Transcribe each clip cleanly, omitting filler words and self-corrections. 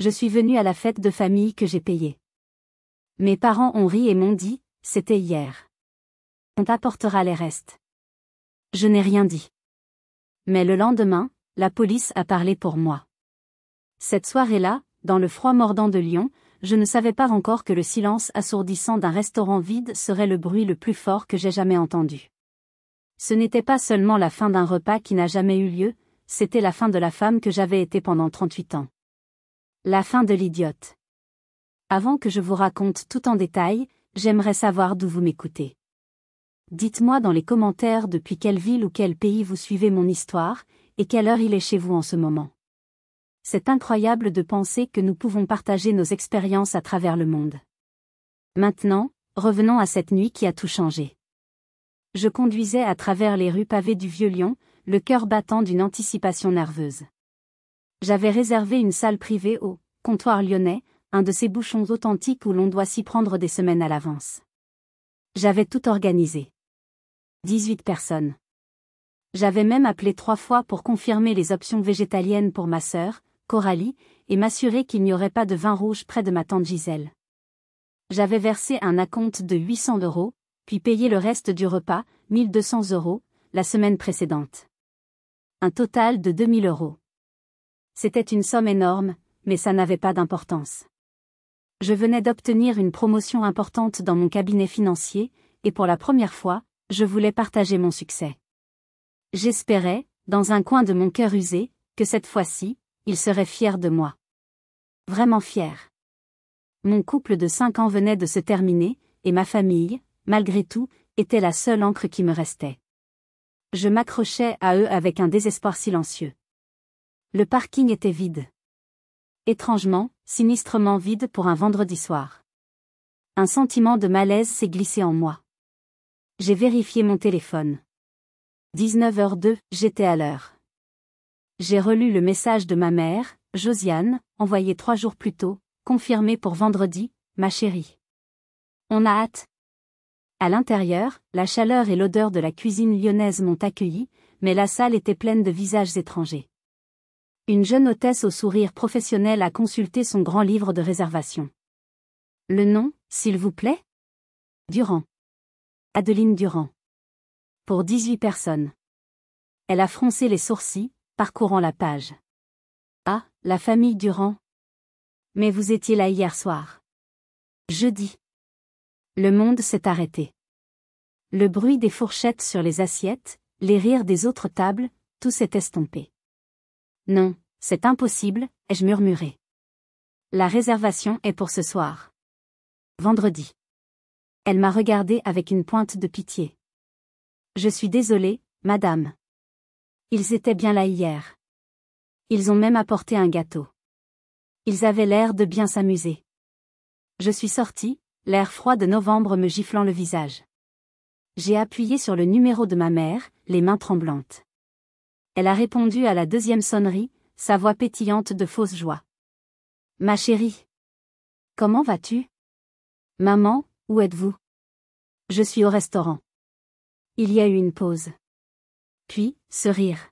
Je suis venue à la fête de famille que j'ai payée. Mes parents ont ri et m'ont dit, c'était hier. On t'apportera les restes. Je n'ai rien dit. Mais le lendemain, la police a parlé pour moi. Cette soirée-là, dans le froid mordant de Lyon, je ne savais pas encore que le silence assourdissant d'un restaurant vide serait le bruit le plus fort que j'ai jamais entendu. Ce n'était pas seulement la fin d'un repas qui n'a jamais eu lieu, c'était la fin de la femme que j'avais été pendant 38 ans. La fin de l'idiote. Avant que je vous raconte tout en détail, j'aimerais savoir d'où vous m'écoutez. Dites-moi dans les commentaires depuis quelle ville ou quel pays vous suivez mon histoire, et quelle heure il est chez vous en ce moment. C'est incroyable de penser que nous pouvons partager nos expériences à travers le monde. Maintenant, revenons à cette nuit qui a tout changé. Je conduisais à travers les rues pavées du Vieux Lyon, le cœur battant d'une anticipation nerveuse. J'avais réservé une salle privée au comptoir lyonnais, un de ces bouchons authentiques où l'on doit s'y prendre des semaines à l'avance. J'avais tout organisé. 18 personnes. J'avais même appelé 3 fois pour confirmer les options végétaliennes pour ma sœur, Coralie, et m'assurer qu'il n'y aurait pas de vin rouge près de ma tante Gisèle. J'avais versé un acompte de 800 €, puis payé le reste du repas, 1200 €, la semaine précédente. Un total de 2000 €. C'était une somme énorme, mais ça n'avait pas d'importance. Je venais d'obtenir une promotion importante dans mon cabinet financier, et pour la première fois, je voulais partager mon succès. J'espérais, dans un coin de mon cœur usé, que cette fois-ci, il serait fier de moi. Vraiment fier. Mon couple de 5 ans venait de se terminer, et ma famille, malgré tout, était la seule ancre qui me restait. Je m'accrochais à eux avec un désespoir silencieux. Le parking était vide. Étrangement, sinistrement vide pour un vendredi soir. Un sentiment de malaise s'est glissé en moi. J'ai vérifié mon téléphone. 19h02, j'étais à l'heure. J'ai relu le message de ma mère, Josiane, envoyé 3 jours plus tôt, confirmé pour vendredi, ma chérie. On a hâte. À l'intérieur, la chaleur et l'odeur de la cuisine lyonnaise m'ont accueilli, mais la salle était pleine de visages étrangers. Une jeune hôtesse au sourire professionnel a consulté son grand livre de réservation. Le nom, s'il vous plaît? Durand. Adeline Durand. Pour 18 personnes. Elle a froncé les sourcils, parcourant la page. Ah, la famille Durand. Mais vous étiez là hier soir. Jeudi. Le monde s'est arrêté. Le bruit des fourchettes sur les assiettes, les rires des autres tables, tout s'est estompé. Non, c'est impossible, ai-je murmuré. La réservation est pour ce soir. Vendredi. Elle m'a regardé avec une pointe de pitié. Je suis désolée, madame. Ils étaient bien là hier. Ils ont même apporté un gâteau. Ils avaient l'air de bien s'amuser. Je suis sortie, l'air froid de novembre me giflant le visage. J'ai appuyé sur le numéro de ma mère, les mains tremblantes. Elle a répondu à la 2e sonnerie, sa voix pétillante de fausse joie. Ma chérie. Comment vas-tu? Maman, où êtes-vous? Je suis au restaurant. Il y a eu une pause. Puis, ce rire.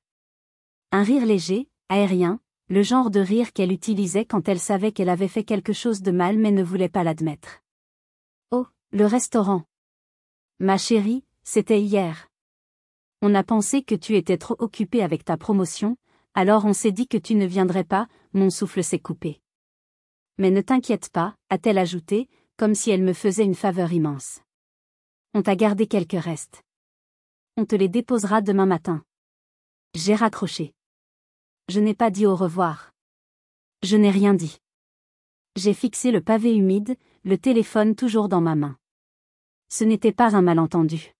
Un rire léger, aérien, le genre de rire qu'elle utilisait quand elle savait qu'elle avait fait quelque chose de mal mais ne voulait pas l'admettre. Oh, le restaurant. Ma chérie, c'était hier. On a pensé que tu étais trop occupée avec ta promotion, alors on s'est dit que tu ne viendrais pas, mon souffle s'est coupé. Mais ne t'inquiète pas, a-t-elle ajouté, comme si elle me faisait une faveur immense. On t'a gardé quelques restes. On te les déposera demain matin. J'ai raccroché. Je n'ai pas dit au revoir. Je n'ai rien dit. J'ai fixé le pavé humide, le téléphone toujours dans ma main. Ce n'était pas un malentendu.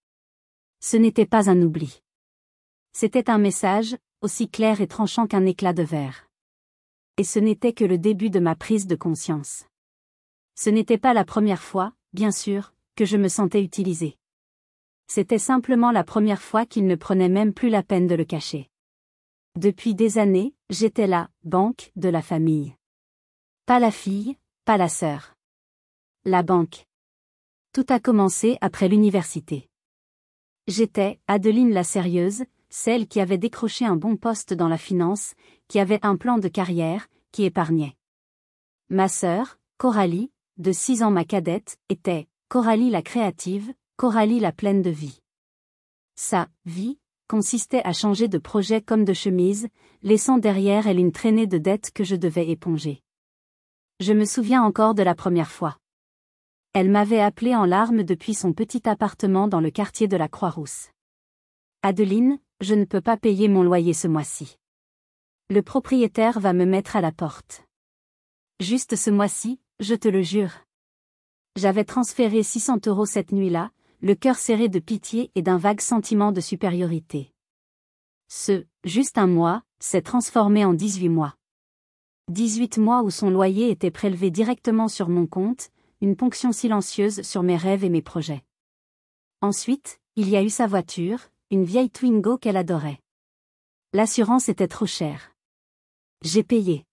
Ce n'était pas un oubli. C'était un message, aussi clair et tranchant qu'un éclat de verre. Et ce n'était que le début de ma prise de conscience. Ce n'était pas la première fois, bien sûr, que je me sentais utilisée. C'était simplement la première fois qu'il ne prenait même plus la peine de le cacher. Depuis des années, j'étais la banque de la famille. Pas la fille, pas la sœur. La banque. Tout a commencé après l'université. J'étais Adeline la sérieuse, celle qui avait décroché un bon poste dans la finance, qui avait un plan de carrière, qui épargnait. Ma sœur, Coralie, de 6 ans ma cadette, était Coralie la créative, Coralie la pleine de vie. Sa vie consistait à changer de projet comme de chemise, laissant derrière elle une traînée de dettes que je devais éponger. Je me souviens encore de la première fois. Elle m'avait appelé en larmes depuis son petit appartement dans le quartier de la Croix-Rousse. Adeline, je ne peux pas payer mon loyer ce mois-ci. Le propriétaire va me mettre à la porte. Juste ce mois-ci, je te le jure. J'avais transféré 600 € cette nuit-là, le cœur serré de pitié et d'un vague sentiment de supériorité. Juste un mois, s'est transformé en 18 mois. 18 mois où son loyer était prélevé directement sur mon compte, une ponction silencieuse sur mes rêves et mes projets. Ensuite, il y a eu sa voiture, une vieille Twingo qu'elle adorait. L'assurance était trop chère. J'ai payé.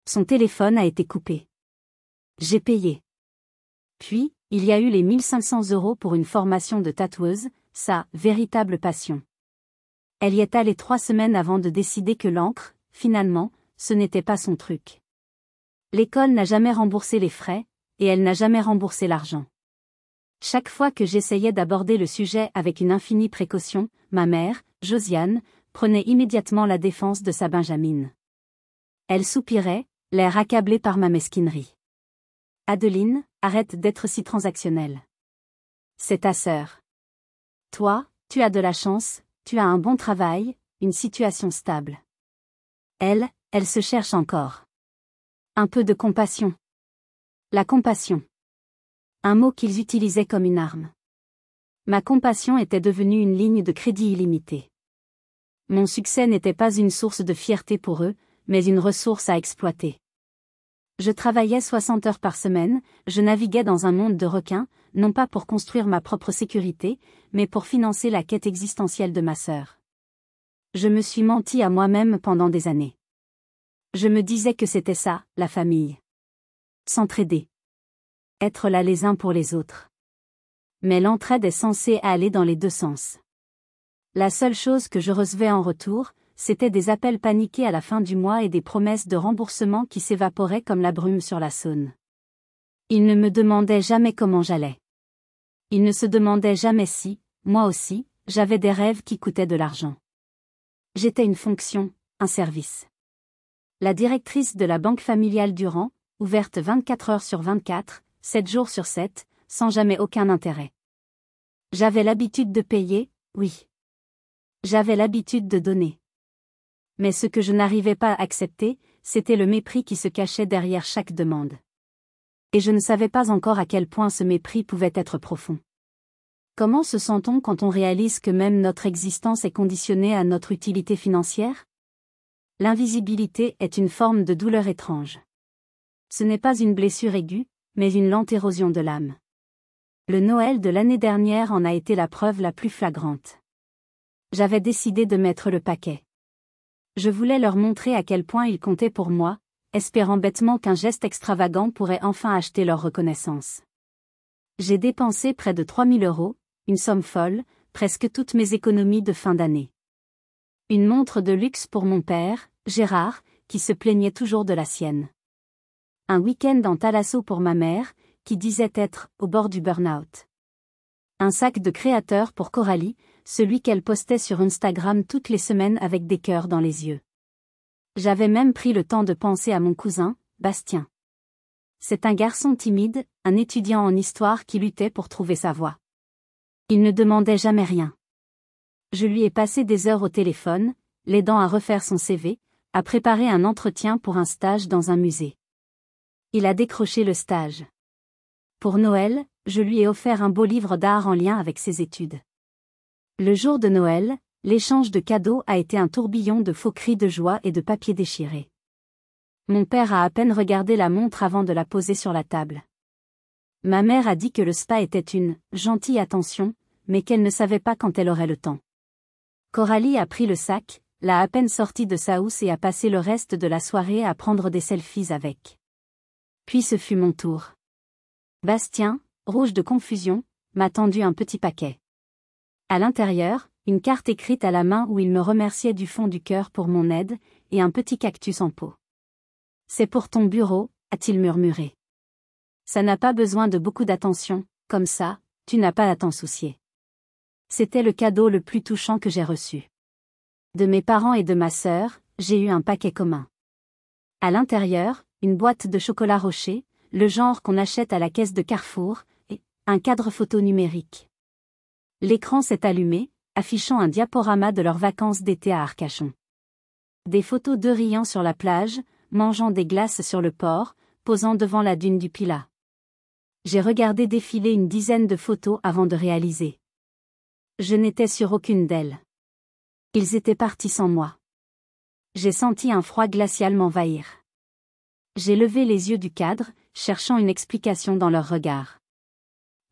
Son téléphone a été coupé. J'ai payé. Puis, il y a eu les 1500 € pour une formation de tatoueuse, sa véritable passion. Elle y est allée 3 semaines avant de décider que l'encre, finalement, ce n'était pas son truc. L'école n'a jamais remboursé les frais, et elle n'a jamais remboursé l'argent. Chaque fois que j'essayais d'aborder le sujet avec une infinie précaution, ma mère, Josiane, prenait immédiatement la défense de sa Benjamine. Elle soupirait, l'air accablé par ma mesquinerie. Adeline, arrête d'être si transactionnelle. C'est ta sœur. Toi, tu as de la chance, tu as un bon travail, une situation stable. Elle se cherche encore. Un peu de compassion. La compassion. Un mot qu'ils utilisaient comme une arme. Ma compassion était devenue une ligne de crédit illimitée. Mon succès n'était pas une source de fierté pour eux, mais une ressource à exploiter. Je travaillais 60 heures par semaine, je naviguais dans un monde de requins, non pas pour construire ma propre sécurité, mais pour financer la quête existentielle de ma sœur. Je me suis menti à moi-même pendant des années. Je me disais que c'était ça, la famille. S'entraider. Être là les uns pour les autres. Mais l'entraide est censée aller dans les deux sens. La seule chose que je recevais en retour, c'était des appels paniqués à la fin du mois et des promesses de remboursement qui s'évaporaient comme la brume sur la Saône. Ils ne me demandaient jamais comment j'allais. Ils ne se demandaient jamais si, moi aussi, j'avais des rêves qui coûtaient de l'argent. J'étais une fonction, un service. La directrice de la banque familiale Durand, ouverte 24 heures sur 24, 7 jours sur 7, sans jamais aucun intérêt. J'avais l'habitude de payer, oui. J'avais l'habitude de donner. Mais ce que je n'arrivais pas à accepter, c'était le mépris qui se cachait derrière chaque demande. Et je ne savais pas encore à quel point ce mépris pouvait être profond. Comment se sent-on quand on réalise que même notre existence est conditionnée à notre utilité financière ? L'invisibilité est une forme de douleur étrange. Ce n'est pas une blessure aiguë, mais une lente érosion de l'âme. Le Noël de l'année dernière en a été la preuve la plus flagrante. J'avais décidé de mettre le paquet. Je voulais leur montrer à quel point ils comptaient pour moi, espérant bêtement qu'un geste extravagant pourrait enfin acheter leur reconnaissance. J'ai dépensé près de 3000 €, une somme folle, presque toutes mes économies de fin d'année. Une montre de luxe pour mon père, Gérard, qui se plaignait toujours de la sienne. Un week-end en thalasso pour ma mère, qui disait être au bord du burn-out. Un sac de créateur pour Coralie, celui qu'elle postait sur Instagram toutes les semaines avec des cœurs dans les yeux. J'avais même pris le temps de penser à mon cousin, Bastien. C'est un garçon timide, un étudiant en histoire qui luttait pour trouver sa voie. Il ne demandait jamais rien. Je lui ai passé des heures au téléphone, l'aidant à refaire son CV, à préparer un entretien pour un stage dans un musée. Il a décroché le stage. Pour Noël, je lui ai offert un beau livre d'art en lien avec ses études. Le jour de Noël, l'échange de cadeaux a été un tourbillon de faux cris de joie et de papier déchiré. Mon père a à peine regardé la montre avant de la poser sur la table. Ma mère a dit que le spa était une gentille attention, mais qu'elle ne savait pas quand elle aurait le temps. Coralie a pris le sac, l'a à peine sorti de sa housse et a passé le reste de la soirée à prendre des selfies avec. Puis ce fut mon tour. Bastien, rouge de confusion, m'a tendu un petit paquet. À l'intérieur, une carte écrite à la main où il me remerciait du fond du cœur pour mon aide, et un petit cactus en pot. C'est pour ton bureau, a-t-il murmuré. Ça n'a pas besoin de beaucoup d'attention, comme ça, tu n'as pas à t'en soucier. C'était le cadeau le plus touchant que j'ai reçu. De mes parents et de ma sœur, j'ai eu un paquet commun. À l'intérieur, une boîte de chocolat Rocher, le genre qu'on achète à la caisse de Carrefour, et un cadre photo numérique. L'écran s'est allumé, affichant un diaporama de leurs vacances d'été à Arcachon. Des photos d'eux riant sur la plage, mangeant des glaces sur le port, posant devant la dune du Pilat. J'ai regardé défiler une dizaine de photos avant de réaliser. Je n'étais sur aucune d'elles. Ils étaient partis sans moi. J'ai senti un froid glacial m'envahir. J'ai levé les yeux du cadre, cherchant une explication dans leur regard.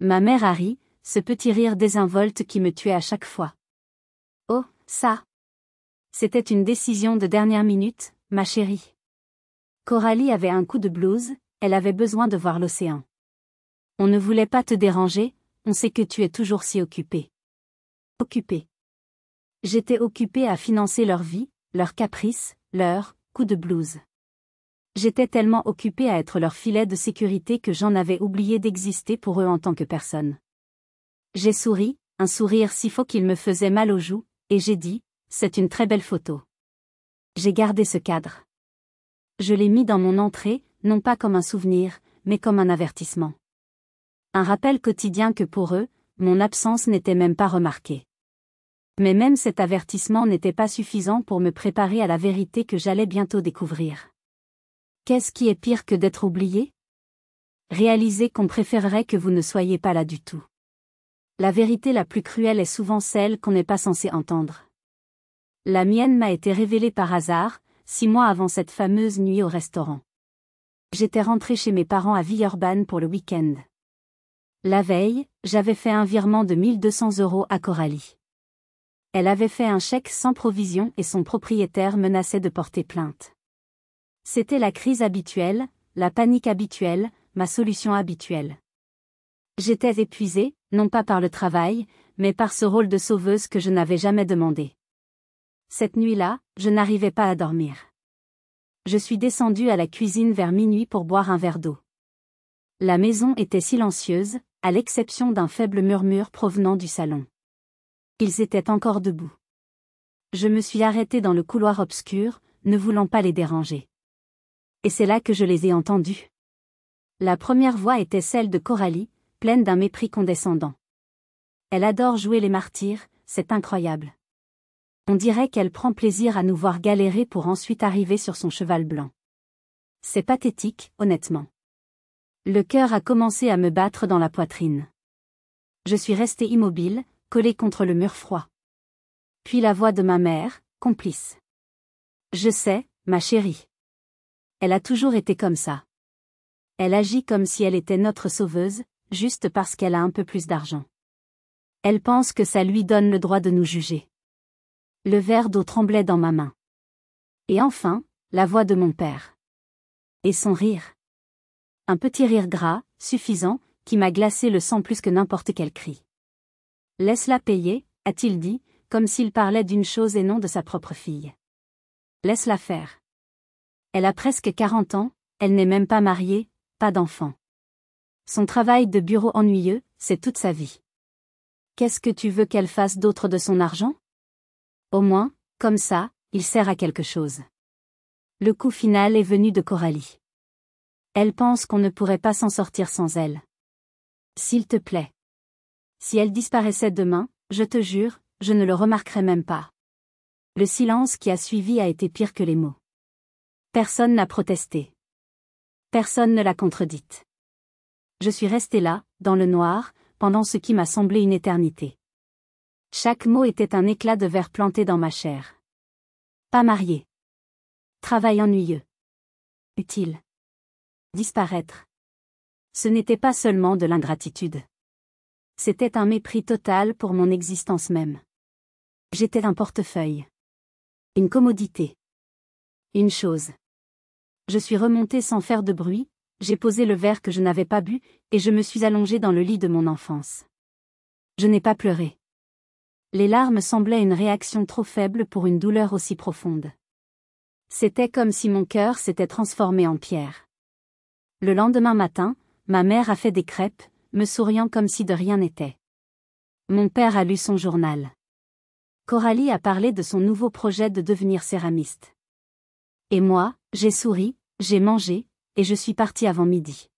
Ma mère a ri, ce petit rire désinvolte qui me tuait à chaque fois. Oh, ça! C'était une décision de dernière minute, ma chérie. Coralie avait un coup de blues, elle avait besoin de voir l'océan. On ne voulait pas te déranger, on sait que tu es toujours si occupée. Occupée. J'étais occupée à financer leur vie, leurs caprices, leur coup de blues. J'étais tellement occupée à être leur filet de sécurité que j'en avais oublié d'exister pour eux en tant que personne. J'ai souri, un sourire si faux qu'il me faisait mal aux joues, et j'ai dit, c'est une très belle photo. J'ai gardé ce cadre. Je l'ai mis dans mon entrée, non pas comme un souvenir, mais comme un avertissement. Un rappel quotidien que pour eux, mon absence n'était même pas remarquée. Mais même cet avertissement n'était pas suffisant pour me préparer à la vérité que j'allais bientôt découvrir. Qu'est-ce qui est pire que d'être oublié? Réaliser qu'on préférerait que vous ne soyez pas là du tout. La vérité la plus cruelle est souvent celle qu'on n'est pas censé entendre. La mienne m'a été révélée par hasard, 6 mois avant cette fameuse nuit au restaurant. J'étais rentrée chez mes parents à Villeurbanne pour le week-end. La veille, j'avais fait un virement de 1200 € à Coralie. Elle avait fait un chèque sans provision et son propriétaire menaçait de porter plainte. C'était la crise habituelle, la panique habituelle, ma solution habituelle. J'étais épuisée, non pas par le travail, mais par ce rôle de sauveuse que je n'avais jamais demandé. Cette nuit-là, je n'arrivais pas à dormir. Je suis descendue à la cuisine vers minuit pour boire un verre d'eau. La maison était silencieuse, à l'exception d'un faible murmure provenant du salon. Ils étaient encore debout. Je me suis arrêtée dans le couloir obscur, ne voulant pas les déranger. Et c'est là que je les ai entendus. La première voix était celle de Coralie, pleine d'un mépris condescendant. Elle adore jouer les martyrs, c'est incroyable. On dirait qu'elle prend plaisir à nous voir galérer pour ensuite arriver sur son cheval blanc. C'est pathétique, honnêtement. Le cœur a commencé à me battre dans la poitrine. Je suis restée immobile, collée contre le mur froid. Puis la voix de ma mère, complice. Je sais, ma chérie. Elle a toujours été comme ça. Elle agit comme si elle était notre sauveuse, juste parce qu'elle a un peu plus d'argent. Elle pense que ça lui donne le droit de nous juger. Le verre d'eau tremblait dans ma main. Et enfin, la voix de mon père. Et son rire. Un petit rire gras, suffisant, qui m'a glacé le sang plus que n'importe quel cri. Laisse-la payer, a-t-il dit, comme s'il parlait d'une chose et non de sa propre fille. Laisse-la faire. Elle a presque 40 ans, elle n'est même pas mariée, pas d'enfant. Son travail de bureau ennuyeux, c'est toute sa vie. Qu'est-ce que tu veux qu'elle fasse d'autre de son argent? Au moins, comme ça, il sert à quelque chose. Le coup final est venu de Coralie. Elle pense qu'on ne pourrait pas s'en sortir sans elle. S'il te plaît. Si elle disparaissait demain, je te jure, je ne le remarquerais même pas. Le silence qui a suivi a été pire que les mots. Personne n'a protesté. Personne ne l'a contredite. Je suis restée là, dans le noir, pendant ce qui m'a semblé une éternité. Chaque mot était un éclat de verre planté dans ma chair. Pas marié. Travail ennuyeux. Utile. Disparaître. Ce n'était pas seulement de l'ingratitude. C'était un mépris total pour mon existence même. J'étais un portefeuille. Une commodité. Une chose. Je suis remontée sans faire de bruit, j'ai posé le verre que je n'avais pas bu, et je me suis allongée dans le lit de mon enfance. Je n'ai pas pleuré. Les larmes semblaient une réaction trop faible pour une douleur aussi profonde. C'était comme si mon cœur s'était transformé en pierre. Le lendemain matin, ma mère a fait des crêpes, me souriant comme si de rien n'était. Mon père a lu son journal. Coralie a parlé de son nouveau projet de devenir céramiste. Et moi, j'ai souri, j'ai mangé, et je suis partie avant midi.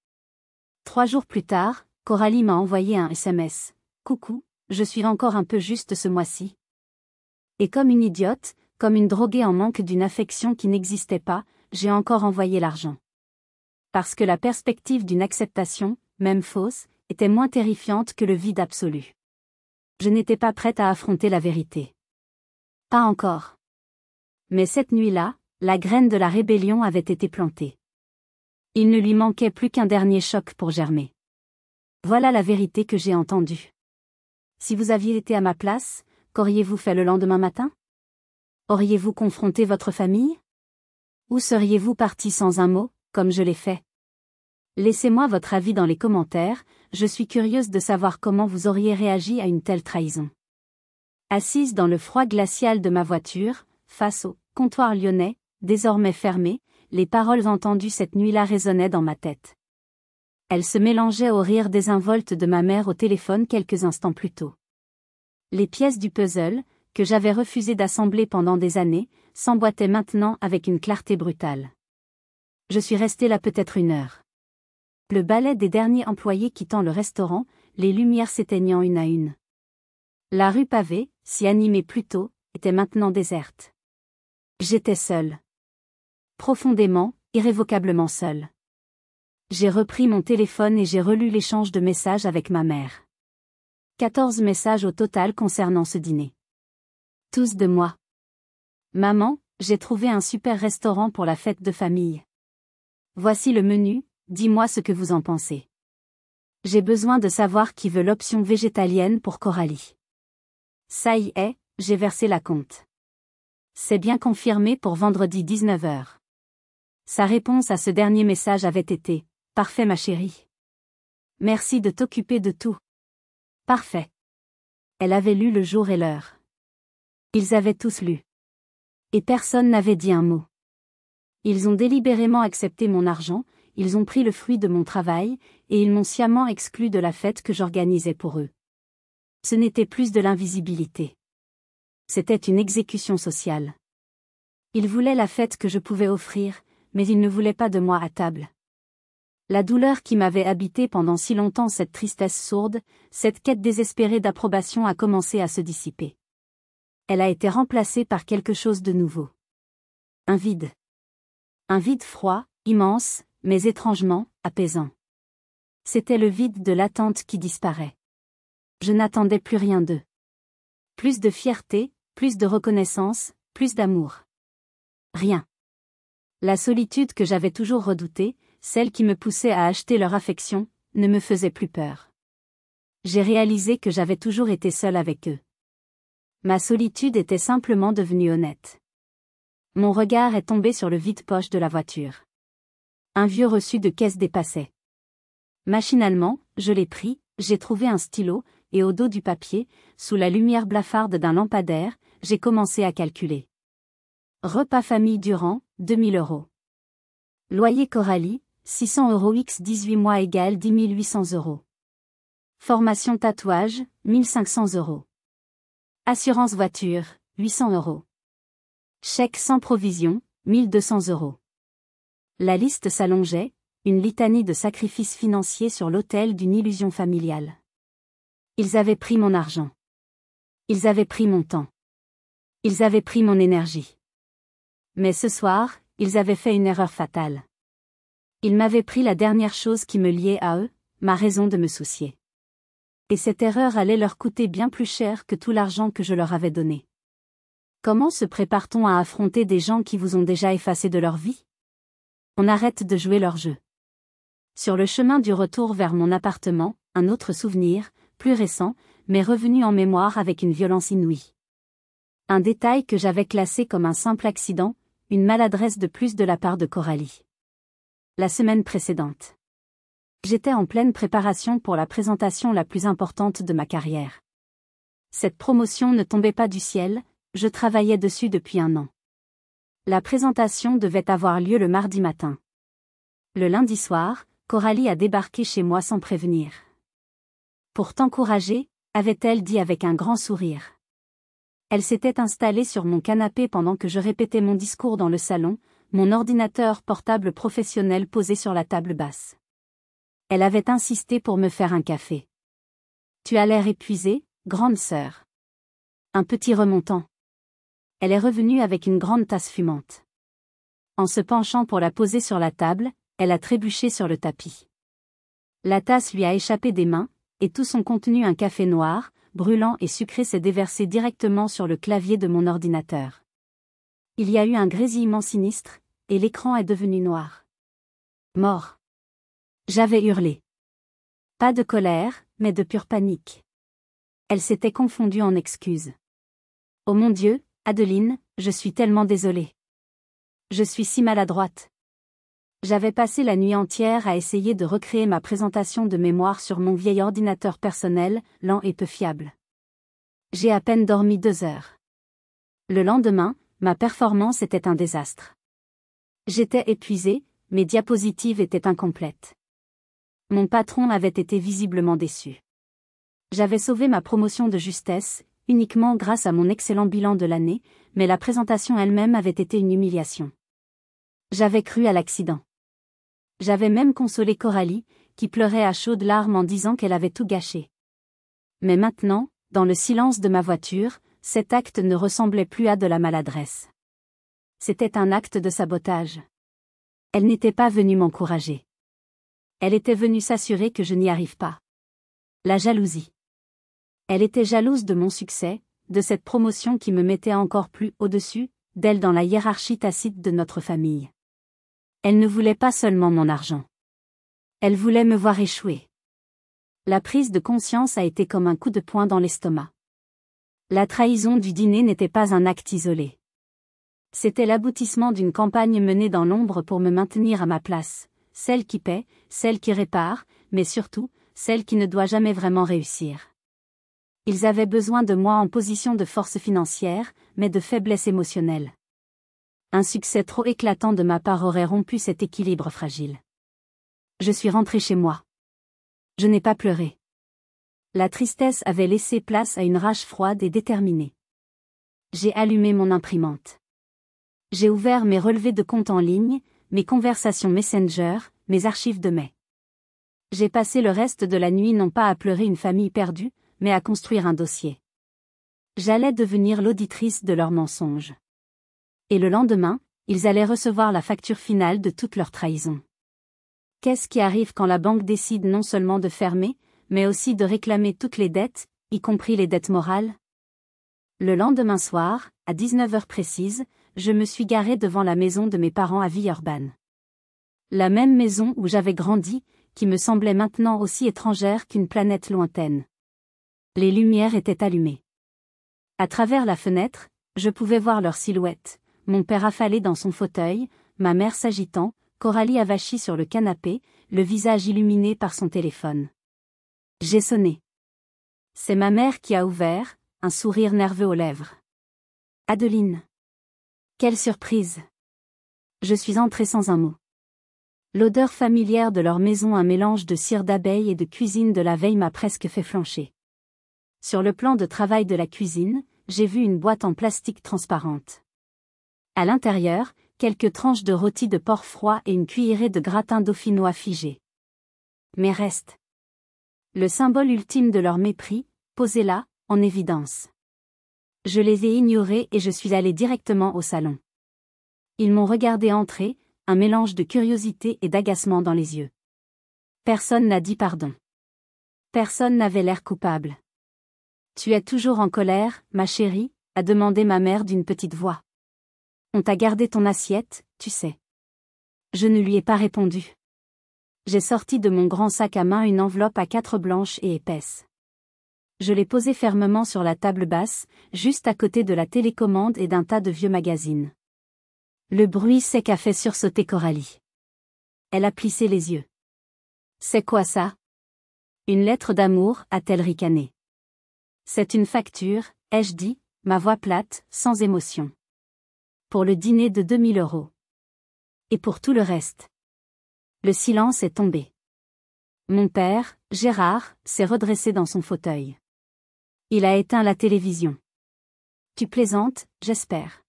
3 jours plus tard, Coralie m'a envoyé un SMS. « Coucou, je suis encore un peu juste ce mois-ci. » Et comme une idiote, comme une droguée en manque d'une affection qui n'existait pas, j'ai encore envoyé l'argent. Parce que la perspective d'une acceptation, même fausse, était moins terrifiante que le vide absolu. Je n'étais pas prête à affronter la vérité. Pas encore. Mais cette nuit-là, la graine de la rébellion avait été plantée. Il ne lui manquait plus qu'un dernier choc pour germer. Voilà la vérité que j'ai entendue. Si vous aviez été à ma place, qu'auriez-vous fait le lendemain matin? Auriez-vous confronté votre famille? Ou seriez-vous parti sans un mot, comme je l'ai fait? Laissez-moi votre avis dans les commentaires, je suis curieuse de savoir comment vous auriez réagi à une telle trahison. Assise dans le froid glacial de ma voiture, face au comptoir lyonnais, désormais fermé, les paroles entendues cette nuit-là résonnaient dans ma tête. Elles se mélangeaient au rire désinvolte de ma mère au téléphone quelques instants plus tôt. Les pièces du puzzle, que j'avais refusé d'assembler pendant des années, s'emboîtaient maintenant avec une clarté brutale. Je suis restée là peut-être 1 heure. Le balai des derniers employés quittant le restaurant, les lumières s'éteignant une à une. La rue pavée, si animée plus tôt, était maintenant déserte. J'étais seule. Profondément, irrévocablement seule. J'ai repris mon téléphone et j'ai relu l'échange de messages avec ma mère. 14 messages au total concernant ce dîner. Tous de moi. Maman, j'ai trouvé un super restaurant pour la fête de famille. Voici le menu, dis-moi ce que vous en pensez. J'ai besoin de savoir qui veut l'option végétalienne pour Coralie. Ça y est, j'ai versé la compte. C'est bien confirmé pour vendredi 19h. Sa réponse à ce dernier message avait été « Parfait ma chérie. Merci de t'occuper de tout. » Parfait. Elle avait lu le jour et l'heure. Ils avaient tous lu. Et personne n'avait dit un mot. Ils ont délibérément accepté mon argent, ils ont pris le fruit de mon travail, et ils m'ont sciemment exclu de la fête que j'organisais pour eux. Ce n'était plus de l'invisibilité. C'était une exécution sociale. Ils voulaient la fête que je pouvais offrir, mais ils ne voulaient pas de moi à table. La douleur qui m'avait habité pendant si longtemps, cette tristesse sourde, cette quête désespérée d'approbation a commencé à se dissiper. Elle a été remplacée par quelque chose de nouveau. Un vide. Un vide froid, immense, mais étrangement apaisant. C'était le vide de l'attente qui disparaît. Je n'attendais plus rien d'eux. Plus de fierté, plus de reconnaissance, plus d'amour. Rien. La solitude que j'avais toujours redoutée, celle qui me poussait à acheter leur affection, ne me faisait plus peur. J'ai réalisé que j'avais toujours été seule avec eux. Ma solitude était simplement devenue honnête. Mon regard est tombé sur le vide-poche de la voiture. Un vieux reçu de caisse dépassait. Machinalement, je l'ai pris, j'ai trouvé un stylo, et au dos du papier, sous la lumière blafarde d'un lampadaire, j'ai commencé à calculer. Repas famille Durand, 2000 €. Loyer Coralie, 600 € x 18 mois égale 10 800 €. Formation tatouage, 1500 €. Assurance voiture, 800 €. Chèque sans provision, 1200 €. La liste s'allongeait, une litanie de sacrifices financiers sur l'autel d'une illusion familiale. Ils avaient pris mon argent. Ils avaient pris mon temps. Ils avaient pris mon énergie. Mais ce soir, ils avaient fait une erreur fatale. Ils m'avaient pris la dernière chose qui me liait à eux, ma raison de me soucier. Et cette erreur allait leur coûter bien plus cher que tout l'argent que je leur avais donné. Comment se prépare-t-on à affronter des gens qui vous ont déjà effacé de leur vie? On arrête de jouer leur jeu. Sur le chemin du retour vers mon appartement, un autre souvenir, plus récent, m'est revenu en mémoire avec une violence inouïe. Un détail que j'avais classé comme un simple accident, une maladresse de plus de la part de Coralie. La semaine précédente. J'étais en pleine préparation pour la présentation la plus importante de ma carrière. Cette promotion ne tombait pas du ciel, je travaillais dessus depuis 1 an. La présentation devait avoir lieu le mardi matin. Le lundi soir, Coralie a débarqué chez moi sans prévenir. Pour t'encourager, avait-elle dit avec un grand sourire. Elle s'était installée sur mon canapé pendant que je répétais mon discours dans le salon, mon ordinateur portable professionnel posé sur la table basse. Elle avait insisté pour me faire un café. Tu as l'air épuisée, grande sœur. Un petit remontant. Elle est revenue avec une grande tasse fumante. En se penchant pour la poser sur la table, elle a trébuché sur le tapis. La tasse lui a échappé des mains, et tout son contenu, un café noir, brûlant et sucré, s'est déversé directement sur le clavier de mon ordinateur. Il y a eu un grésillement sinistre, et l'écran est devenu noir. Mort. J'avais hurlé. Pas de colère, mais de pure panique. Elle s'était confondue en excuses. Oh mon Dieu, Adeline, je suis tellement désolée. Je suis si maladroite. J'avais passé la nuit entière à essayer de recréer ma présentation de mémoire sur mon vieil ordinateur personnel, lent et peu fiable. J'ai à peine dormi 2 heures. Le lendemain, ma performance était un désastre. J'étais épuisée, mes diapositives étaient incomplètes. Mon patron avait été visiblement déçu. J'avais sauvé ma promotion de justesse, uniquement grâce à mon excellent bilan de l'année, mais la présentation elle-même avait été une humiliation. J'avais cru à l'accident. J'avais même consolé Coralie, qui pleurait à chaudes larmes en disant qu'elle avait tout gâché. Mais maintenant, dans le silence de ma voiture, cet acte ne ressemblait plus à de la maladresse. C'était un acte de sabotage. Elle n'était pas venue m'encourager. Elle était venue s'assurer que je n'y arrive pas. La jalousie. Elle était jalouse de mon succès, de cette promotion qui me mettait encore plus au-dessus d'elle dans la hiérarchie tacite de notre famille. Elle ne voulait pas seulement mon argent. Elle voulait me voir échouer. La prise de conscience a été comme un coup de poing dans l'estomac. La trahison du dîner n'était pas un acte isolé. C'était l'aboutissement d'une campagne menée dans l'ombre pour me maintenir à ma place, celle qui paie, celle qui répare, mais surtout, celle qui ne doit jamais vraiment réussir. Ils avaient besoin de moi en position de force financière, mais de faiblesse émotionnelle. Un succès trop éclatant de ma part aurait rompu cet équilibre fragile. Je suis rentrée chez moi. Je n'ai pas pleuré. La tristesse avait laissé place à une rage froide et déterminée. J'ai allumé mon imprimante. J'ai ouvert mes relevés de compte en ligne, mes conversations Messenger, mes archives de mai. J'ai passé le reste de la nuit non pas à pleurer une famille perdue, mais à construire un dossier. J'allais devenir l'auditrice de leurs mensonges. Et le lendemain, ils allaient recevoir la facture finale de toute leur trahison. Qu'est-ce qui arrive quand la banque décide non seulement de fermer, mais aussi de réclamer toutes les dettes, y compris les dettes morales? Le lendemain soir, à 19 heures précises, je me suis garée devant la maison de mes parents à Villeurbanne. La même maison où j'avais grandi, qui me semblait maintenant aussi étrangère qu'une planète lointaine. Les lumières étaient allumées. À travers la fenêtre, je pouvais voir leur silhouette. Mon père affalé dans son fauteuil, ma mère s'agitant, Coralie avachie sur le canapé, le visage illuminé par son téléphone. J'ai sonné. C'est ma mère qui a ouvert, un sourire nerveux aux lèvres. Adeline. Quelle surprise. Je suis entrée sans un mot. L'odeur familière de leur maison, un mélange de cire d'abeille et de cuisine de la veille, m'a presque fait flancher. Sur le plan de travail de la cuisine, j'ai vu une boîte en plastique transparente. À l'intérieur, quelques tranches de rôti de porc froid et une cuillerée de gratin dauphinois figé. Mes restes. Le symbole ultime de leur mépris, posé là, en évidence. Je les ai ignorés et je suis allée directement au salon. Ils m'ont regardé entrer, un mélange de curiosité et d'agacement dans les yeux. Personne n'a dit pardon. Personne n'avait l'air coupable. Tu es toujours en colère, ma chérie, a demandé ma mère d'une petite voix. On t'a gardé ton assiette, tu sais. Je ne lui ai pas répondu. J'ai sorti de mon grand sac à main une enveloppe à 4 blanches et épaisse. Je l'ai posée fermement sur la table basse, juste à côté de la télécommande et d'un tas de vieux magazines. Le bruit sec a fait sursauter Coralie. Elle a plissé les yeux. C'est quoi ça? Une lettre d'amour, a-t-elle ricané. C'est une facture, ai-je dit, ma voix plate, sans émotion. Pour le dîner de 2000 €. Et pour tout le reste. Le silence est tombé. Mon père, Gérard, s'est redressé dans son fauteuil. Il a éteint la télévision. Tu plaisantes, j'espère.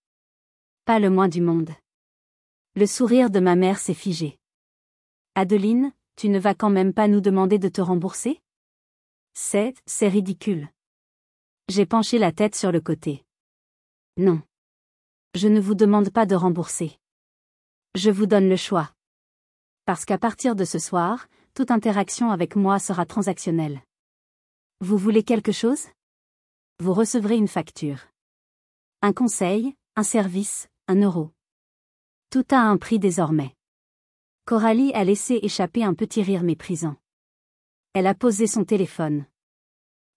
Pas le moins du monde. Le sourire de ma mère s'est figé. Adeline, tu ne vas quand même pas nous demander de te rembourser? C'est ridicule. J'ai penché la tête sur le côté. Non. Je ne vous demande pas de rembourser. Je vous donne le choix. Parce qu'à partir de ce soir, toute interaction avec moi sera transactionnelle. Vous voulez quelque chose? Vous recevrez une facture. Un conseil, un service, 1 euro. Tout a un prix désormais. Coralie a laissé échapper un petit rire méprisant. Elle a posé son téléphone.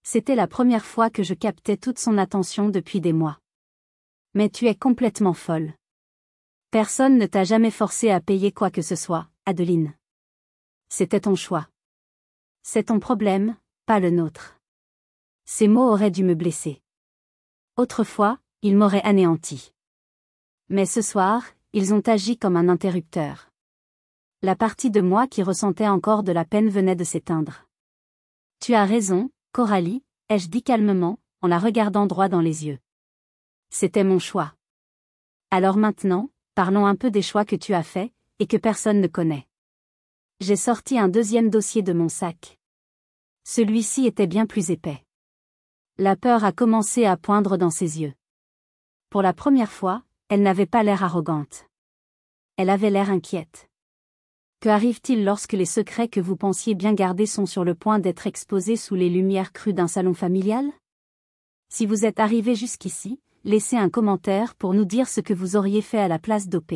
C'était la première fois que je captais toute son attention depuis des mois. Mais tu es complètement folle. Personne ne t'a jamais forcé à payer quoi que ce soit, Adeline. C'était ton choix. C'est ton problème, pas le nôtre. Ces mots auraient dû me blesser. Autrefois, ils m'auraient anéanti. Mais ce soir, ils ont agi comme un interrupteur. La partie de moi qui ressentait encore de la peine venait de s'éteindre. Tu as raison, Coralie, ai-je dit calmement, en la regardant droit dans les yeux. C'était mon choix. Alors maintenant, parlons un peu des choix que tu as faits, et que personne ne connaît. J'ai sorti un deuxième dossier de mon sac. Celui-ci était bien plus épais. La peur a commencé à poindre dans ses yeux. Pour la première fois, elle n'avait pas l'air arrogante. Elle avait l'air inquiète. Que arrive-t-il lorsque les secrets que vous pensiez bien garder sont sur le point d'être exposés sous les lumières crues d'un salon familial? Si vous êtes arrivé jusqu'ici, laissez un commentaire pour nous dire ce que vous auriez fait à la place d'OP.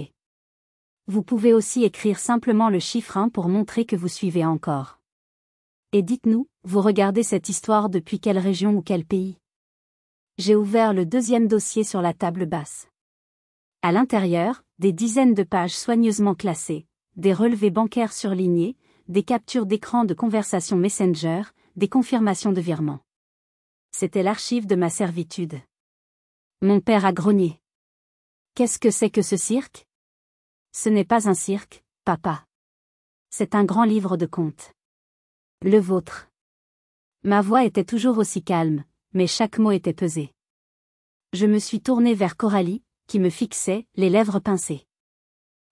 Vous pouvez aussi écrire simplement le chiffre 1 pour montrer que vous suivez encore. Et dites-nous, vous regardez cette histoire depuis quelle région ou quel pays? J'ai ouvert le deuxième dossier sur la table basse. À l'intérieur, des dizaines de pages soigneusement classées, des relevés bancaires surlignés, des captures d'écran de conversations Messenger, des confirmations de virements. C'était l'archive de ma servitude. Mon père a grogné. Qu'est-ce que c'est que ce cirque? Ce n'est pas un cirque, papa. C'est un grand livre de contes. Le vôtre. Ma voix était toujours aussi calme, mais chaque mot était pesé. Je me suis tournée vers Coralie, qui me fixait, les lèvres pincées.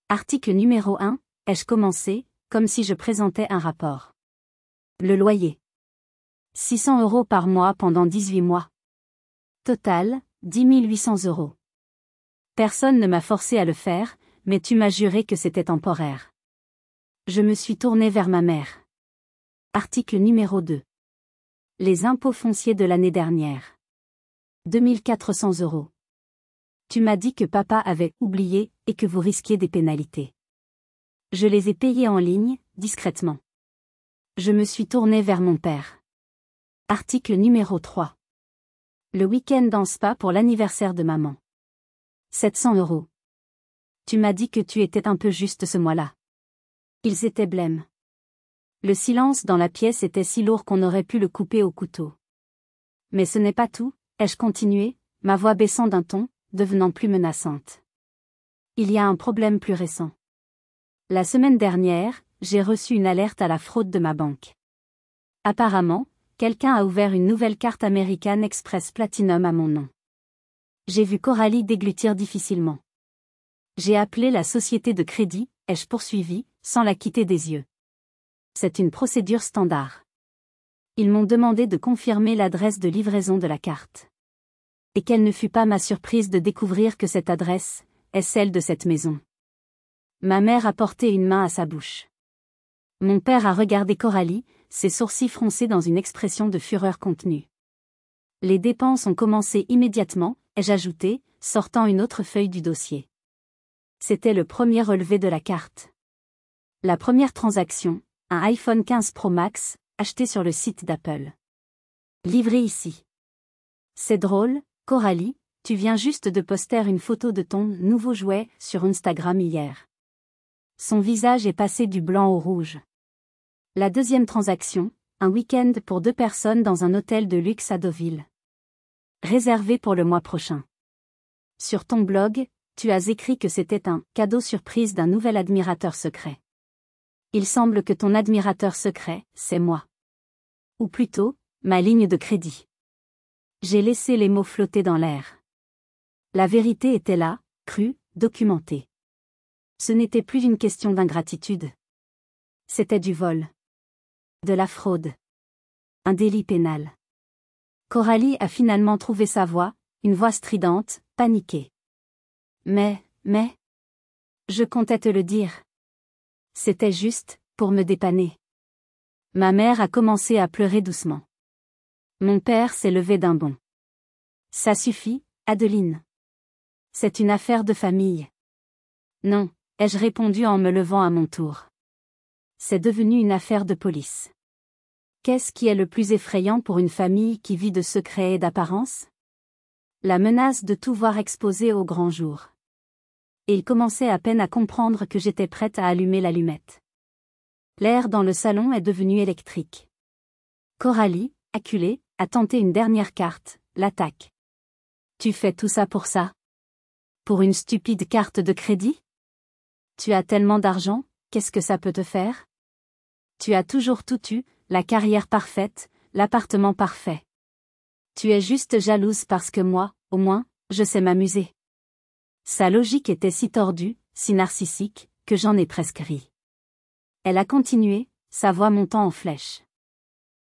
Article numéro 1, ai-je commencé, comme si je présentais un rapport. Le loyer. 600 € par mois pendant 18 mois. Total, 10 800 €. Personne ne m'a forcé à le faire, mais tu m'as juré que c'était temporaire. Je me suis tournée vers ma mère. Article numéro 2. Les impôts fonciers de l'année dernière. 2 400 €. Tu m'as dit que papa avait oublié et que vous risquiez des pénalités. Je les ai payés en ligne, discrètement. Je me suis tournée vers mon père. Article numéro 3. Le week-end en spa pour l'anniversaire de maman. 700 €. Tu m'as dit que tu étais un peu juste ce mois-là. Ils étaient blêmes. Le silence dans la pièce était si lourd qu'on aurait pu le couper au couteau. Mais ce n'est pas tout, ai-je continué, ma voix baissant d'un ton, devenant plus menaçante. Il y a un problème plus récent. La semaine dernière, j'ai reçu une alerte à la fraude de ma banque. Apparemment, quelqu'un a ouvert une nouvelle carte American Express Platinum à mon nom. J'ai vu Coralie déglutir difficilement. J'ai appelé la société de crédit, ai-je poursuivi, sans la quitter des yeux. C'est une procédure standard. Ils m'ont demandé de confirmer l'adresse de livraison de la carte. Et quelle ne fut pas ma surprise de découvrir que cette adresse est celle de cette maison. Ma mère a porté une main à sa bouche. Mon père a regardé Coralie, ses sourcils froncés dans une expression de fureur contenue. Les dépenses ont commencé immédiatement, ai-je ajouté, sortant une autre feuille du dossier. C'était le premier relevé de la carte. La première transaction, un iPhone 15 Pro Max, acheté sur le site d'Apple. Livré ici. C'est drôle, Coralie, tu viens juste de poster une photo de ton nouveau jouet sur Instagram hier. Son visage est passé du blanc au rouge. La deuxième transaction, un week-end pour 2 personnes dans un hôtel de luxe à Deauville. Réservé pour le mois prochain. Sur ton blog, tu as écrit que c'était un cadeau surprise d'un nouvel admirateur secret. Il semble que ton admirateur secret, c'est moi. Ou plutôt, ma ligne de crédit. J'ai laissé les mots flotter dans l'air. La vérité était là, crue, documentée. Ce n'était plus une question d'ingratitude. C'était du vol. De la fraude. Un délit pénal. Coralie a finalement trouvé sa voix, une voix stridente, paniquée. Mais... Je comptais te le dire. C'était juste, pour me dépanner. Ma mère a commencé à pleurer doucement. Mon père s'est levé d'un bond. Ça suffit, Adeline. C'est une affaire de famille. Non, ai-je répondu en me levant à mon tour. C'est devenu une affaire de police. Qu'est-ce qui est le plus effrayant pour une famille qui vit de secrets et d'apparences? La menace de tout voir exposé au grand jour. Et il commençait à peine à comprendre que j'étais prête à allumer l'allumette. L'air dans le salon est devenu électrique. Coralie, acculée, a tenté une dernière carte, l'attaque. Tu fais tout ça pour ça? Pour une stupide carte de crédit? Tu as tellement d'argent, qu'est-ce que ça peut te faire? Tu as toujours tout eu, la carrière parfaite, l'appartement parfait. Tu es juste jalouse parce que moi, au moins, je sais m'amuser. Sa logique était si tordue, si narcissique, que j'en ai presque ri. Elle a continué, sa voix montant en flèche.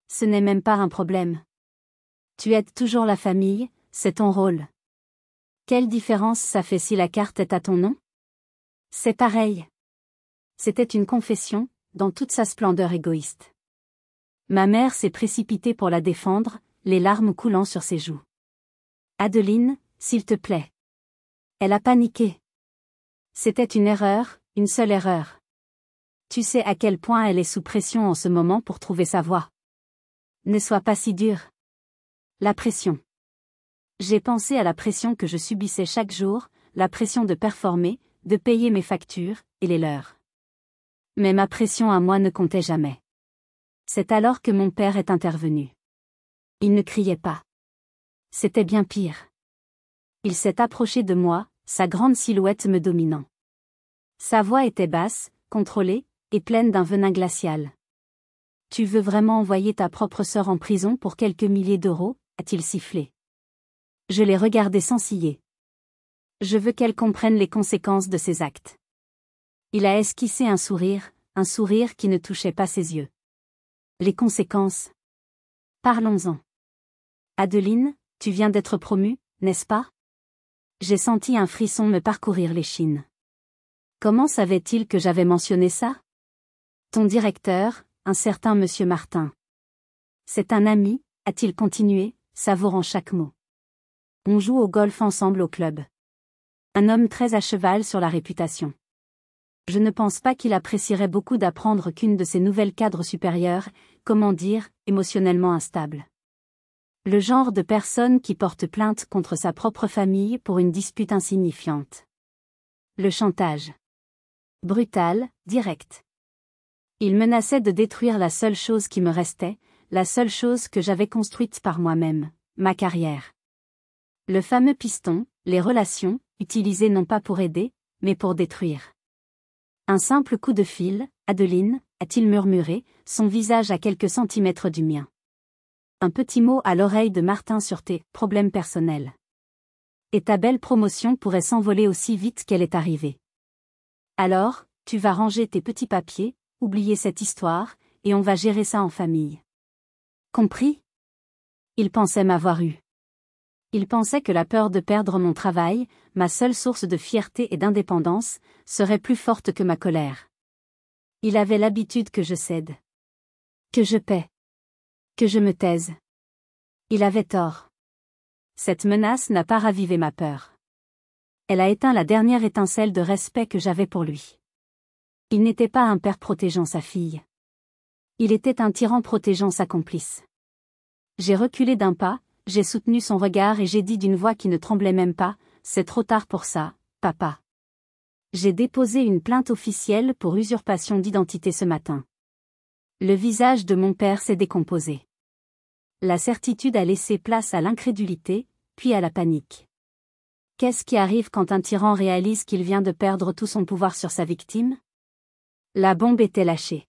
Ce n'est même pas un problème. Tu aides toujours la famille, c'est ton rôle. Quelle différence ça fait si la carte est à ton nom? C'est pareil. C'était une confession, dans toute sa splendeur égoïste. Ma mère s'est précipitée pour la défendre, les larmes coulant sur ses joues. Adeline, s'il te plaît. Elle a paniqué. C'était une erreur, une seule erreur. Tu sais à quel point elle est sous pression en ce moment pour trouver sa voie. Ne sois pas si dur. La pression. J'ai pensé à la pression que je subissais chaque jour, la pression de performer, de payer mes factures, et les leurs. Mais ma pression à moi ne comptait jamais. C'est alors que mon père est intervenu. Il ne criait pas. C'était bien pire. Il s'est approché de moi, sa grande silhouette me dominant. Sa voix était basse, contrôlée, et pleine d'un venin glacial. Tu veux vraiment envoyer ta propre sœur en prison pour quelques milliers d'euros, a-t-il sifflé. Je l'ai regardé sans ciller. Je veux qu'elle comprenne les conséquences de ses actes. Il a esquissé un sourire qui ne touchait pas ses yeux. Les conséquences. Parlons-en. Adeline, tu viens d'être promue, n'est-ce pas? J'ai senti un frisson me parcourir l'échine. Comment savait-il que j'avais mentionné ça? Ton directeur, un certain monsieur Martin. C'est un ami, a-t-il continué, savourant chaque mot. On joue au golf ensemble au club. Un homme très à cheval sur la réputation. Je ne pense pas qu'il apprécierait beaucoup d'apprendre qu'une de ses nouvelles cadres supérieures, comment dire, émotionnellement instable. Le genre de personne qui porte plainte contre sa propre famille pour une dispute insignifiante. Le chantage. Brutal, direct. Il menaçait de détruire la seule chose qui me restait, la seule chose que j'avais construite par moi-même, ma carrière. Le fameux piston, les relations, utilisées non pas pour aider, mais pour détruire. Un simple coup de fil, Adeline, a-t-il murmuré, son visage à quelques centimètres du mien. Un petit mot à l'oreille de Martin sur tes problèmes personnels. Et ta belle promotion pourrait s'envoler aussi vite qu'elle est arrivée. Alors, tu vas ranger tes petits papiers, oublier cette histoire, et on va gérer ça en famille. Compris? Il pensait m'avoir eu. Il pensait que la peur de perdre mon travail, ma seule source de fierté et d'indépendance, serait plus forte que ma colère. Il avait l'habitude que je cède. Que je paie. Que je me taise. Il avait tort. Cette menace n'a pas ravivé ma peur. Elle a éteint la dernière étincelle de respect que j'avais pour lui. Il n'était pas un père protégeant sa fille. Il était un tyran protégeant sa complice. J'ai reculé d'un pas, j'ai soutenu son regard et j'ai dit d'une voix qui ne tremblait même pas, « C'est trop tard pour ça, papa. » J'ai déposé une plainte officielle pour usurpation d'identité ce matin. Le visage de mon père s'est décomposé. La certitude a laissé place à l'incrédulité, puis à la panique. Qu'est-ce qui arrive quand un tyran réalise qu'il vient de perdre tout son pouvoir sur sa victime? La bombe était lâchée.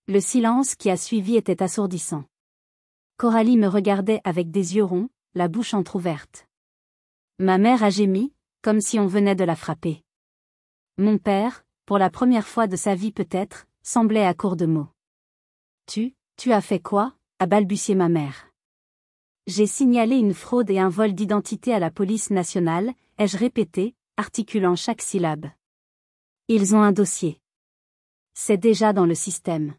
Le silence qui a suivi était assourdissant. Coralie me regardait avec des yeux ronds, la bouche entr'ouverte. Ma mère a gémi, comme si on venait de la frapper. Mon père, pour la première fois de sa vie peut-être, semblait à court de mots. Tu as fait quoi ? A balbutié ma mère. J'ai signalé une fraude et un vol d'identité à la police nationale, ai-je répété, articulant chaque syllabe. Ils ont un dossier. C'est déjà dans le système.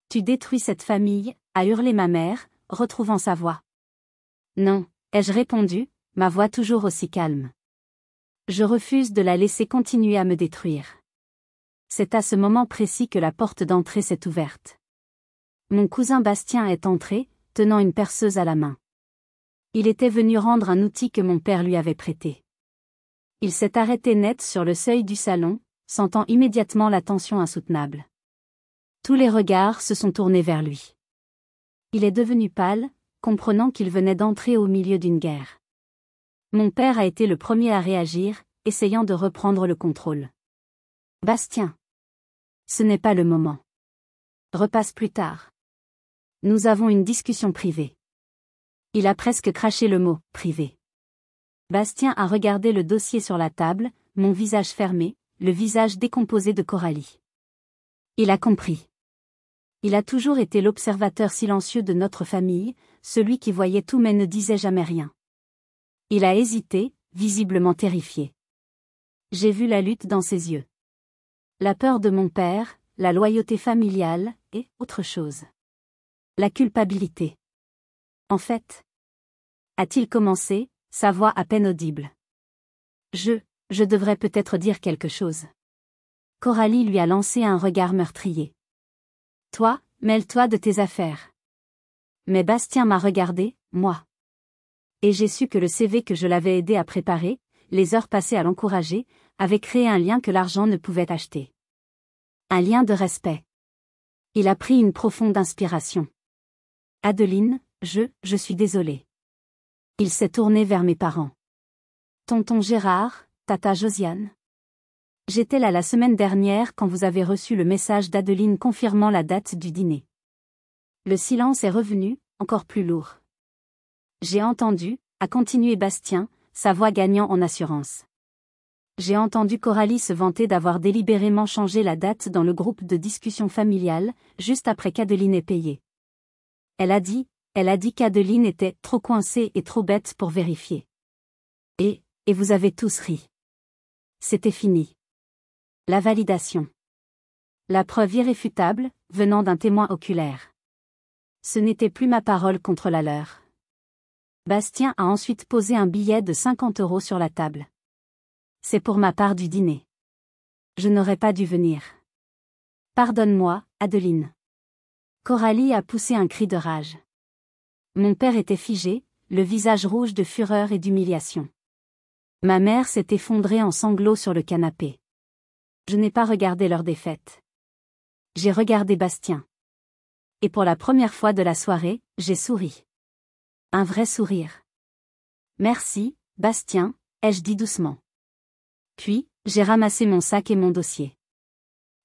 Tu détruis cette famille, a hurlé ma mère, retrouvant sa voix. Non, ai-je répondu, ma voix toujours aussi calme. Je refuse de la laisser continuer à me détruire. C'est à ce moment précis que la porte d'entrée s'est ouverte. Mon cousin Bastien est entré, tenant une perceuse à la main. Il était venu rendre un outil que mon père lui avait prêté. Il s'est arrêté net sur le seuil du salon, sentant immédiatement la tension insoutenable. Tous les regards se sont tournés vers lui. Il est devenu pâle, comprenant qu'il venait d'entrer au milieu d'une guerre. Mon père a été le premier à réagir, essayant de reprendre le contrôle. Bastien. Ce n'est pas le moment. Repasse plus tard. Nous avons une discussion privée. Il a presque craché le mot « privé ». Bastien a regardé le dossier sur la table, mon visage fermé, le visage décomposé de Coralie. Il a compris. Il a toujours été l'observateur silencieux de notre famille, celui qui voyait tout mais ne disait jamais rien. Il a hésité, visiblement terrifié. J'ai vu la lutte dans ses yeux. La peur de mon père, la loyauté familiale, et autre chose. La culpabilité. En fait, a-t-il commencé, sa voix à peine audible. Je devrais peut-être dire quelque chose. Coralie lui a lancé un regard meurtrier. Toi, mêle-toi de tes affaires. Mais Bastien m'a regardé, moi. Et j'ai su que le CV que je l'avais aidé à préparer, les heures passées à l'encourager, avait créé un lien que l'argent ne pouvait acheter. Un lien de respect. Il a pris une profonde inspiration. Adeline, je suis désolé. Il s'est tourné vers mes parents. Tonton Gérard, tata Josiane. J'étais là la semaine dernière quand vous avez reçu le message d'Adeline confirmant la date du dîner. Le silence est revenu, encore plus lourd. J'ai entendu, a continué Bastien, sa voix gagnant en assurance. J'ai entendu Coralie se vanter d'avoir délibérément changé la date dans le groupe de discussion familiale, juste après qu'Adeline ait payé. Elle a dit qu'Adeline était trop coincée et trop bête pour vérifier. Et vous avez tous ri. C'était fini. La validation. La preuve irréfutable, venant d'un témoin oculaire. Ce n'était plus ma parole contre la leur. Bastien a ensuite posé un billet de 50 € sur la table. C'est pour ma part du dîner. Je n'aurais pas dû venir. Pardonne-moi, Adeline. Coralie a poussé un cri de rage. Mon père était figé, le visage rouge de fureur et d'humiliation. Ma mère s'est effondrée en sanglots sur le canapé. Je n'ai pas regardé leur défaite. J'ai regardé Bastien. Et pour la première fois de la soirée, j'ai souri. Un vrai sourire. Merci, Bastien, ai-je dit doucement. Puis, j'ai ramassé mon sac et mon dossier.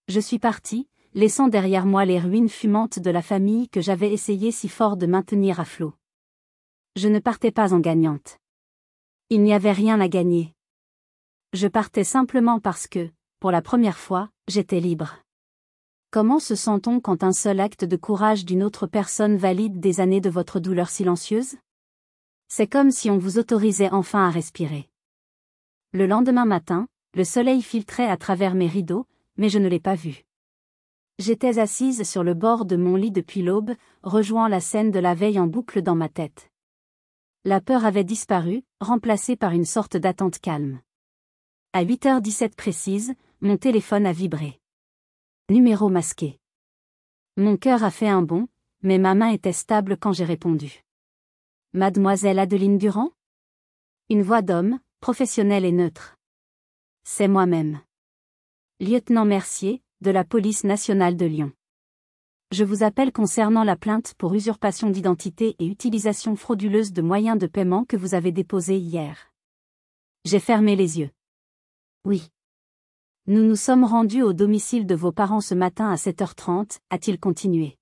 Je suis parti, laissant derrière moi les ruines fumantes de la famille que j'avais essayé si fort de maintenir à flot. Je ne partais pas en gagnante. Il n'y avait rien à gagner. Je partais simplement parce que, pour la première fois, j'étais libre. Comment se sent-on quand un seul acte de courage d'une autre personne valide des années de votre douleur silencieuse ? C'est comme si on vous autorisait enfin à respirer. Le lendemain matin, le soleil filtrait à travers mes rideaux, mais je ne l'ai pas vu. J'étais assise sur le bord de mon lit depuis l'aube, rejouant la scène de la veille en boucle dans ma tête. La peur avait disparu, remplacée par une sorte d'attente calme. À 8h17 précise, mon téléphone a vibré. Numéro masqué. Mon cœur a fait un bond, mais ma main était stable quand j'ai répondu. Mademoiselle Adeline Durand ? Une voix d'homme, professionnelle et neutre. C'est moi-même. Lieutenant Mercier, de la police nationale de Lyon. Je vous appelle concernant la plainte pour usurpation d'identité et utilisation frauduleuse de moyens de paiement que vous avez déposée hier. J'ai fermé les yeux. Oui. Nous nous sommes rendus au domicile de vos parents ce matin à 7h30, a-t-il continué.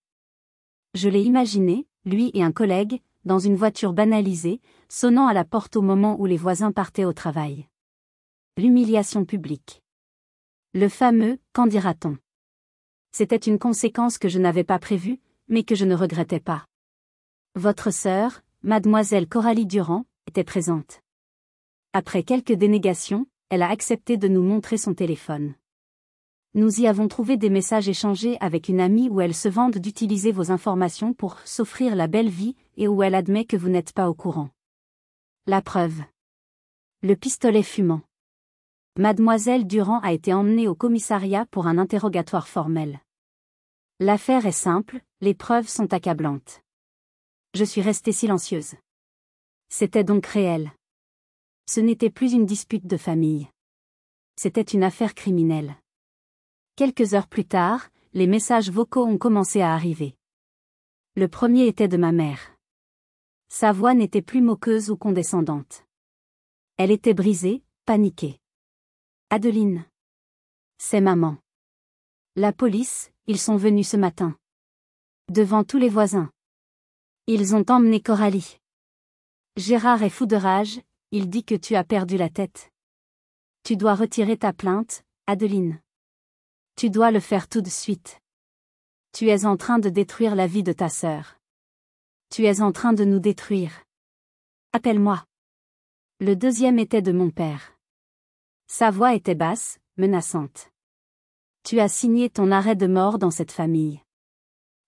Je l'ai imaginé, lui et un collègue, dans une voiture banalisée, sonnant à la porte au moment où les voisins partaient au travail. L'humiliation publique. Le fameux « qu'en dira-t-on » C'était une conséquence que je n'avais pas prévue, mais que je ne regrettais pas. Votre sœur, mademoiselle Coralie Durand, était présente. Après quelques dénégations, elle a accepté de nous montrer son téléphone. Nous y avons trouvé des messages échangés avec une amie où elle se vante d'utiliser vos informations pour s'offrir la belle vie et où elle admet que vous n'êtes pas au courant. La preuve. Le pistolet fumant. Mademoiselle Durand a été emmenée au commissariat pour un interrogatoire formel. L'affaire est simple, les preuves sont accablantes. Je suis restée silencieuse. C'était donc réel. Ce n'était plus une dispute de famille. C'était une affaire criminelle. Quelques heures plus tard, les messages vocaux ont commencé à arriver. Le premier était de ma mère. Sa voix n'était plus moqueuse ou condescendante. Elle était brisée, paniquée. Adeline. C'est maman. La police, ils sont venus ce matin. Devant tous les voisins. Ils ont emmené Coralie. Gérard est fou de rage, il dit que tu as perdu la tête. Tu dois retirer ta plainte, Adeline. Tu dois le faire tout de suite. Tu es en train de détruire la vie de ta sœur. Tu es en train de nous détruire. Appelle-moi. Le deuxième était de mon père. Sa voix était basse, menaçante. Tu as signé ton arrêt de mort dans cette famille.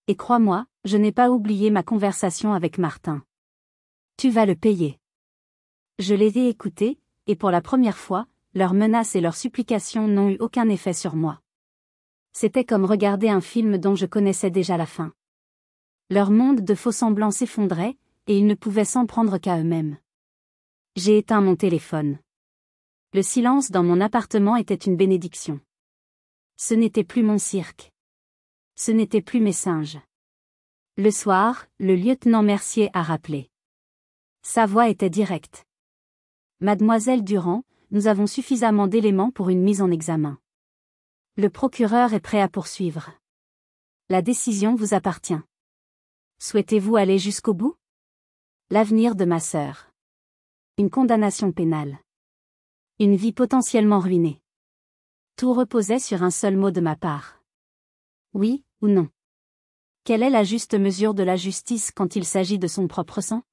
Et crois-moi, je n'ai pas oublié ma conversation avec Martin. Tu vas le payer. Je les ai écoutés, et pour la première fois, leurs menaces et leurs supplications n'ont eu aucun effet sur moi. C'était comme regarder un film dont je connaissais déjà la fin. Leur monde de faux-semblants s'effondrait, et ils ne pouvaient s'en prendre qu'à eux-mêmes. J'ai éteint mon téléphone. Le silence dans mon appartement était une bénédiction. Ce n'était plus mon cirque. Ce n'était plus mes singes. Le soir, le lieutenant Mercier a rappelé. Sa voix était directe. Mademoiselle Durand, nous avons suffisamment d'éléments pour une mise en examen. Le procureur est prêt à poursuivre. La décision vous appartient. Souhaitez-vous aller jusqu'au bout? L'avenir de ma sœur. Une condamnation pénale. Une vie potentiellement ruinée. Tout reposait sur un seul mot de ma part. Oui ou non? Quelle est la juste mesure de la justice quand il s'agit de son propre sang?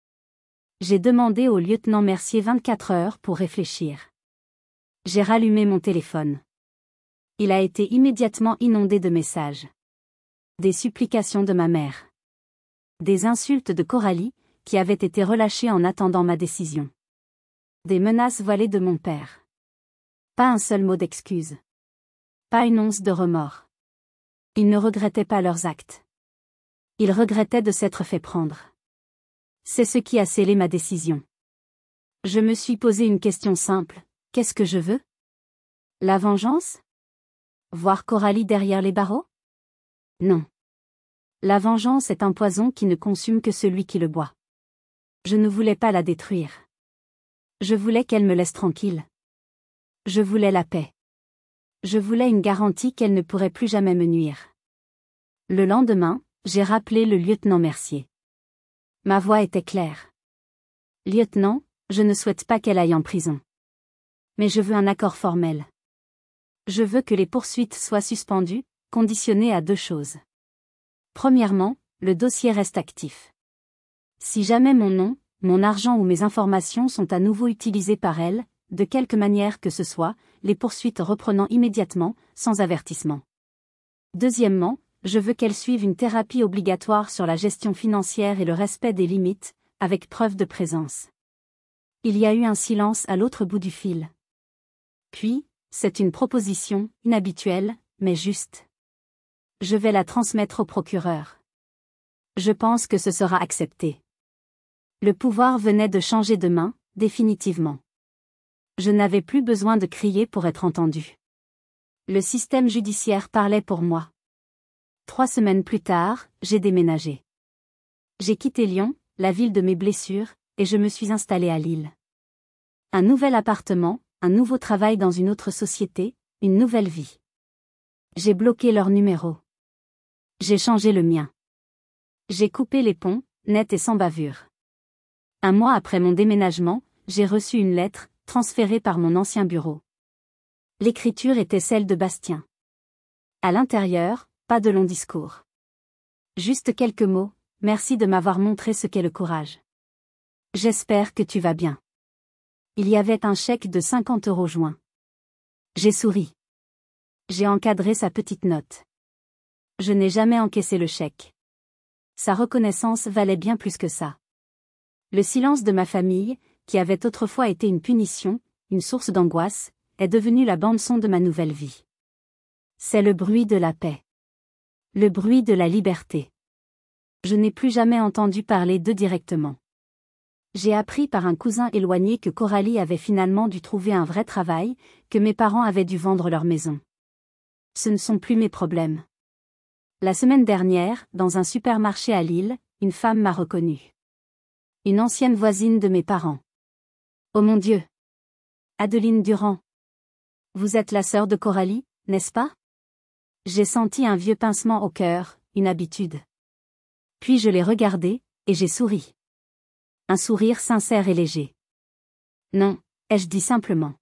J'ai demandé au lieutenant Mercier 24 heures pour réfléchir. J'ai rallumé mon téléphone. Il a été immédiatement inondé de messages. Des supplications de ma mère. Des insultes de Coralie, qui avait été relâchée en attendant ma décision. Des menaces voilées de mon père. Pas un seul mot d'excuse. Pas une once de remords. Ils ne regrettaient pas leurs actes. Ils regrettaient de s'être fait prendre. C'est ce qui a scellé ma décision. Je me suis posé une question simple, qu'est-ce que je veux? La vengeance? Voir Coralie derrière les barreaux? Non. La vengeance est un poison qui ne consume que celui qui le boit. Je ne voulais pas la détruire. Je voulais qu'elle me laisse tranquille. Je voulais la paix. Je voulais une garantie qu'elle ne pourrait plus jamais me nuire. Le lendemain, j'ai rappelé le lieutenant Mercier. Ma voix était claire. Lieutenant, je ne souhaite pas qu'elle aille en prison. Mais je veux un accord formel. Je veux que les poursuites soient suspendues, conditionnées à 2 choses. Premièrement, le dossier reste actif. Si jamais mon nom, mon argent ou mes informations sont à nouveau utilisés par elle, de quelque manière que ce soit, les poursuites reprenant immédiatement, sans avertissement. Deuxièmement, je veux qu'elle suive une thérapie obligatoire sur la gestion financière et le respect des limites, avec preuve de présence. Il y a eu un silence à l'autre bout du fil. Puis, c'est une proposition, inhabituelle, mais juste. Je vais la transmettre au procureur. Je pense que ce sera accepté. Le pouvoir venait de changer de main, définitivement. Je n'avais plus besoin de crier pour être entendu. Le système judiciaire parlait pour moi. 3 semaines plus tard, j'ai déménagé. J'ai quitté Lyon, la ville de mes blessures, et je me suis installée à Lille. Un nouvel appartement, un nouveau travail dans une autre société, Une nouvelle vie. J'ai bloqué leur numéro. J'ai changé le mien. J'ai coupé les ponts, net et sans bavure. Un mois après mon déménagement, j'ai reçu une lettre, transférée par mon ancien bureau. L'écriture était celle de Bastien. À l'intérieur, pas de long discours. Juste quelques mots, merci de m'avoir montré ce qu'est le courage. J'espère que tu vas bien. Il y avait un chèque de 50 € joint. J'ai souri. J'ai encadré sa petite note. Je n'ai jamais encaissé le chèque. Sa reconnaissance valait bien plus que ça. Le silence de ma famille, qui avait autrefois été une punition, une source d'angoisse, est devenu la bande-son de ma nouvelle vie. C'est le bruit de la paix. Le bruit de la liberté. Je n'ai plus jamais entendu parler d'eux directement. J'ai appris par un cousin éloigné que Coralie avait finalement dû trouver un vrai travail, que mes parents avaient dû vendre leur maison. Ce ne sont plus mes problèmes. La semaine dernière, dans un supermarché à Lille, une femme m'a reconnue. Une ancienne voisine de mes parents. Oh mon Dieu! Adeline Durand. Vous êtes la sœur de Coralie, n'est-ce pas? J'ai senti un vieux pincement au cœur, une habitude. Puis je l'ai regardée, et j'ai souri. Un sourire sincère et léger. Non, ai-je dit simplement.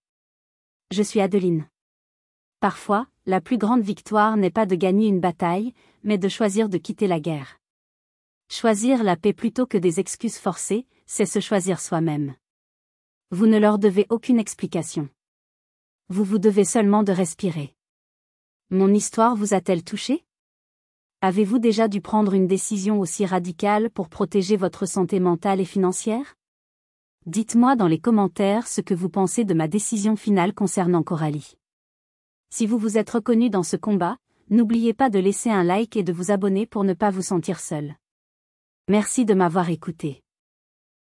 Je suis Adeline. Parfois, la plus grande victoire n'est pas de gagner une bataille, mais de choisir de quitter la guerre. Choisir la paix plutôt que des excuses forcées, c'est se choisir soi-même. Vous ne leur devez aucune explication. Vous vous devez seulement de respirer. Mon histoire vous a-t-elle touché? Avez-vous déjà dû prendre une décision aussi radicale pour protéger votre santé mentale et financière? Dites-moi dans les commentaires ce que vous pensez de ma décision finale concernant Coralie. Si vous vous êtes reconnu dans ce combat, n'oubliez pas de laisser un like et de vous abonner pour ne pas vous sentir seul. Merci de m'avoir écouté.